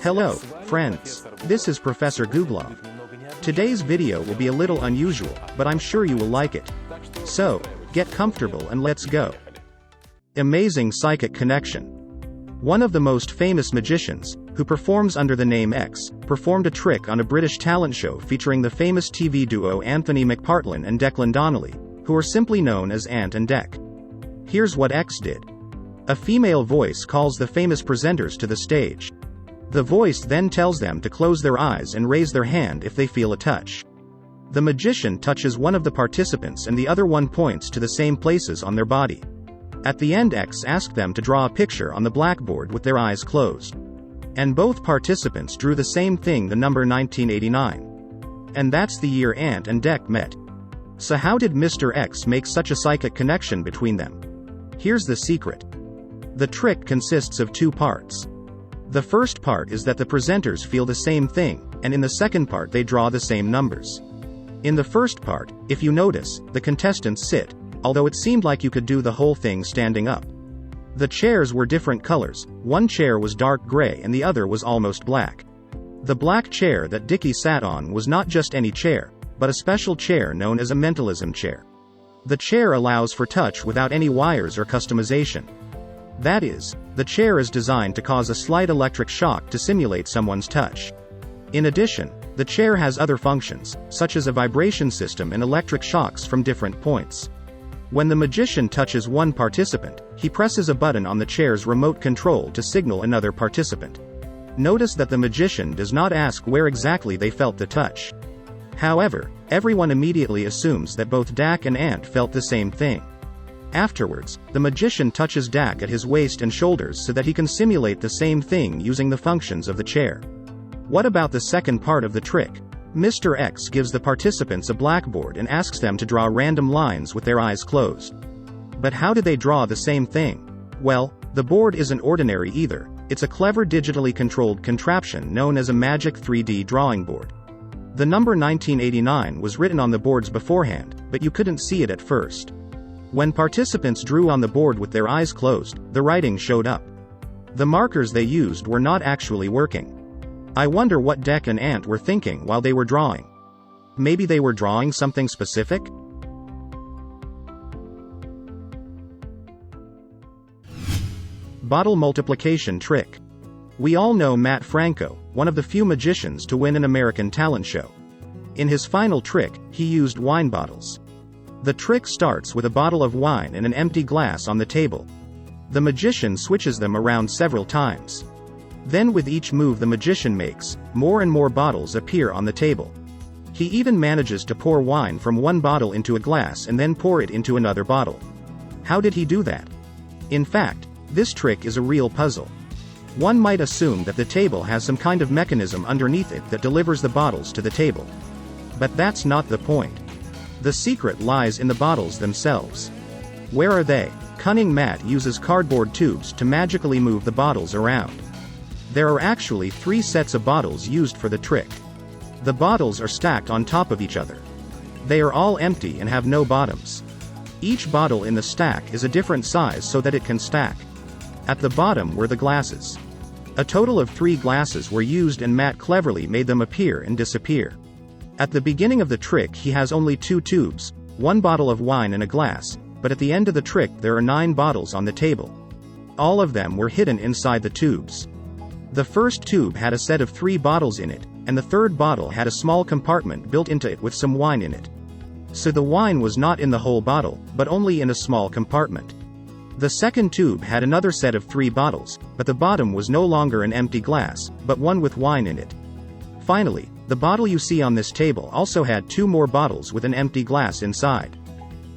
Hello, friends. This is Professor Googlov. Today's video will be a little unusual, but I'm sure you will like it. So, get comfortable and let's go. Amazing psychic connection. One of the most famous magicians, who performs under the name X, performed a trick on a British talent show featuring the famous TV duo Anthony McPartlin and Declan Donnelly, who are simply known as Ant and Dec. Here's what X did. A female voice calls the famous presenters to the stage. The voice then tells them to close their eyes and raise their hand if they feel a touch. The magician touches one of the participants and the other one points to the same places on their body. At the end, X asked them to draw a picture on the blackboard with their eyes closed. And both participants drew the same thing, the number 1989. And that's the year Ant and Dec met. So how did Mr. X make such a psychic connection between them? Here's the secret. The trick consists of two parts. The first part is that the presenters feel the same thing, and in the second part they draw the same numbers. In the first part, if you notice, the contestants sit, although it seemed like you could do the whole thing standing up. The chairs were different colors, one chair was dark gray and the other was almost black. The black chair that Dickie sat on was not just any chair, but a special chair known as a mentalism chair. The chair allows for touch without any wires or customization. That is, the chair is designed to cause a slight electric shock to simulate someone's touch. In addition, the chair has other functions, such as a vibration system and electric shocks from different points. When the magician touches one participant, he presses a button on the chair's remote control to signal another participant. Notice that the magician does not ask where exactly they felt the touch. However, everyone immediately assumes that both Dec and Ant felt the same thing. Afterwards, the magician touches Dec at his waist and shoulders so that he can simulate the same thing using the functions of the chair. What about the second part of the trick? Mr. X gives the participants a blackboard and asks them to draw random lines with their eyes closed. But how did they draw the same thing? Well, the board isn't ordinary either. It's a clever digitally controlled contraption known as a magic 3D drawing board. The number 1989 was written on the boards beforehand, but you couldn't see it at first. When participants drew on the board with their eyes closed, the writing showed up. The markers they used were not actually working. I wonder what Dec and Ant were thinking while they were drawing. Maybe they were drawing something specific? Bottle multiplication trick. We all know Matt Franco, one of the few magicians to win an American talent show. In his final trick, he used wine bottles. The trick starts with a bottle of wine and an empty glass on the table. The magician switches them around several times. Then with each move the magician makes, more and more bottles appear on the table. He even manages to pour wine from one bottle into a glass and then pour it into another bottle. How did he do that? In fact, this trick is a real puzzle. One might assume that the table has some kind of mechanism underneath it that delivers the bottles to the table. But that's not the point. The secret lies in the bottles themselves. Where are they? Cunning Matt uses cardboard tubes to magically move the bottles around. There are actually 3 sets of bottles used for the trick. The bottles are stacked on top of each other. They are all empty and have no bottoms. Each bottle in the stack is a different size so that it can stack. At the bottom were the glasses. A total of 3 glasses were used and Matt cleverly made them appear and disappear. At the beginning of the trick he has only 2 tubes, 1 bottle of wine and a glass, but at the end of the trick there are 9 bottles on the table. All of them were hidden inside the tubes. The first tube had a set of 3 bottles in it, and the third bottle had a small compartment built into it with some wine in it. So the wine was not in the whole bottle, but only in a small compartment. The second tube had another set of 3 bottles, but the bottom was no longer an empty glass, but one with wine in it. Finally, the bottle you see on this table also had 2 more bottles with an empty glass inside.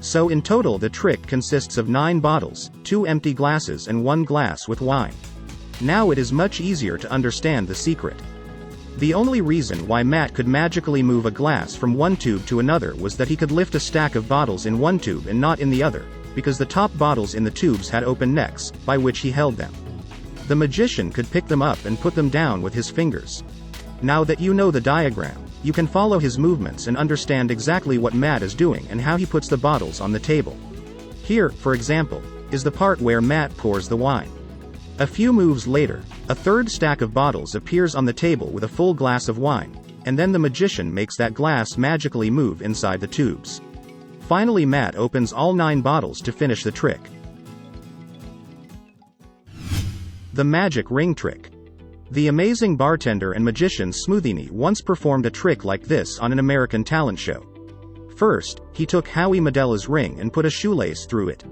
So in total the trick consists of 9 bottles, 2 empty glasses and 1 glass with wine. Now it is much easier to understand the secret. The only reason why Matt could magically move a glass from one tube to another was that he could lift a stack of bottles in one tube and not in the other, because the top bottles in the tubes had open necks, by which he held them. The magician could pick them up and put them down with his fingers. Now that you know the diagram, you can follow his movements and understand exactly what Matt is doing and how he puts the bottles on the table. Here, for example, is the part where Matt pours the wine. A few moves later, A third stack of bottles appears on the table with a full glass of wine, and then the magician makes that glass magically move inside the tubes. Finally, Matt opens all 9 bottles to finish the trick. The magic ring trick. The amazing bartender and magician Smoothini once performed a trick like this on an American talent show. First, he took Howie Mandel's ring and put a shoelace through it.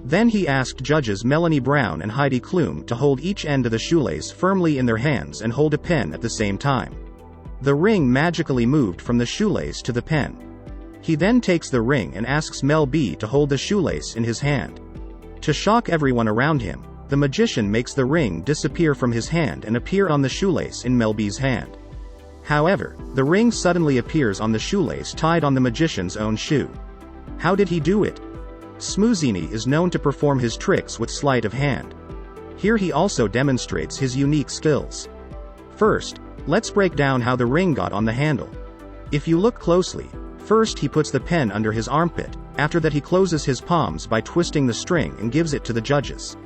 Then he asked judges Melanie Brown and Heidi Klum to hold each end of the shoelace firmly in their hands and hold a pen at the same time. The ring magically moved from the shoelace to the pen. He then takes the ring and asks Mel B to hold the shoelace in his hand. To shock everyone around him, the magician makes the ring disappear from his hand and appear on the shoelace in Mel B's hand. However, the ring suddenly appears on the shoelace tied on the magician's own shoe. How did he do it? Smoothini is known to perform his tricks with sleight of hand. Here he also demonstrates his unique skills. First, let's break down how the ring got on the handle. If you look closely, first he puts the pen under his armpit, after that he closes his palms by twisting the string and gives it to the judges.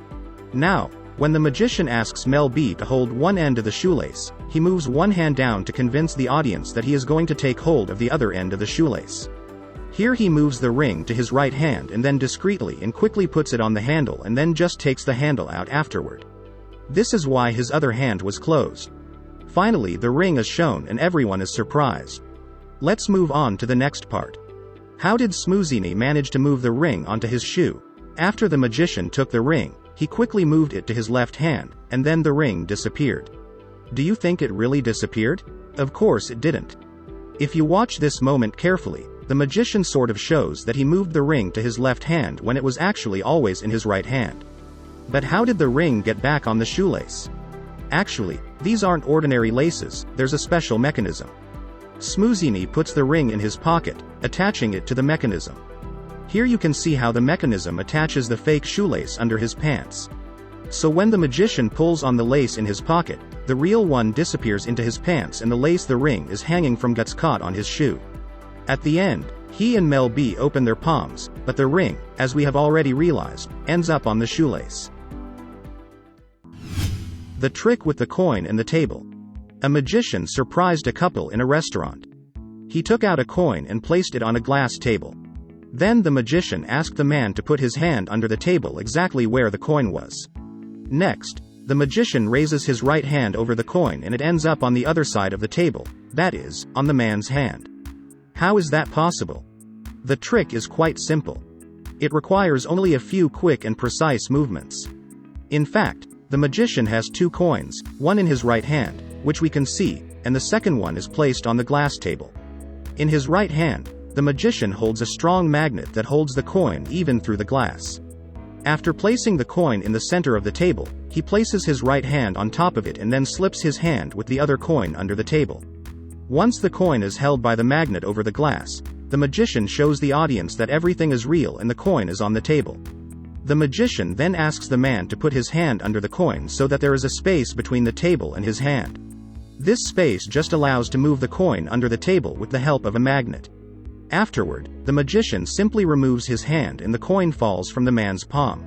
Now, when the magician asks Mel B to hold one end of the shoelace, he moves one hand down to convince the audience that he is going to take hold of the other end of the shoelace. Here he moves the ring to his right hand and then discreetly and quickly puts it on the handle and then just takes the handle out afterward. This is why his other hand was closed. Finally, the ring is shown and everyone is surprised. Let's move on to the next part. How did Smoothini manage to move the ring onto his shoe? After the magician took the ring, he quickly moved it to his left hand, and then the ring disappeared. Do you think it really disappeared? Of course it didn't. If you watch this moment carefully, the magician sort of shows that he moved the ring to his left hand when it was actually always in his right hand. But how did the ring get back on the shoelace? Actually, these aren't ordinary laces, there's a special mechanism. Smoothini puts the ring in his pocket, attaching it to the mechanism. Here you can see how the mechanism attaches the fake shoelace under his pants. So when the magician pulls on the lace in his pocket, the real one disappears into his pants and the lace the ring is hanging from gets caught on his shoe. At the end, he and Mel B open their palms, but the ring, as we have already realized, ends up on the shoelace. The trick with the coin and the table. A magician surprised a couple in a restaurant. He took out a coin and placed it on a glass table. Then the magician asked the man to put his hand under the table exactly where the coin was. Next, the magician raises his right hand over the coin and it ends up on the other side of the table, that is, on the man's hand. How is that possible? The trick is quite simple. It requires only a few quick and precise movements. In fact, the magician has 2 coins, one in his right hand, which we can see, and the second one is placed on the glass table. In his right hand, the magician holds a strong magnet that holds the coin even through the glass. After placing the coin in the center of the table, he places his right hand on top of it and then slips his hand with the other coin under the table. Once the coin is held by the magnet over the glass, the magician shows the audience that everything is real and the coin is on the table. The magician then asks the man to put his hand under the coin so that there is a space between the table and his hand. This space just allows to move the coin under the table with the help of a magnet. Afterward, the magician simply removes his hand and the coin falls from the man's palm.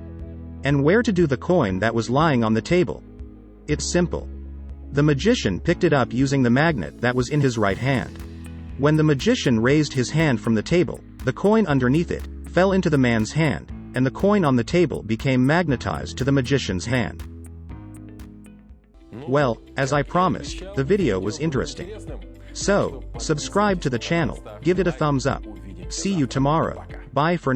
And where to do the coin that was lying on the table? It's simple. The magician picked it up using the magnet that was in his right hand. When the magician raised his hand from the table, the coin underneath it fell into the man's hand, and the coin on the table became magnetized to the magician's hand. Well, as I promised, the video was interesting. So, subscribe to the channel, give it a thumbs up. See you tomorrow. Bye for now.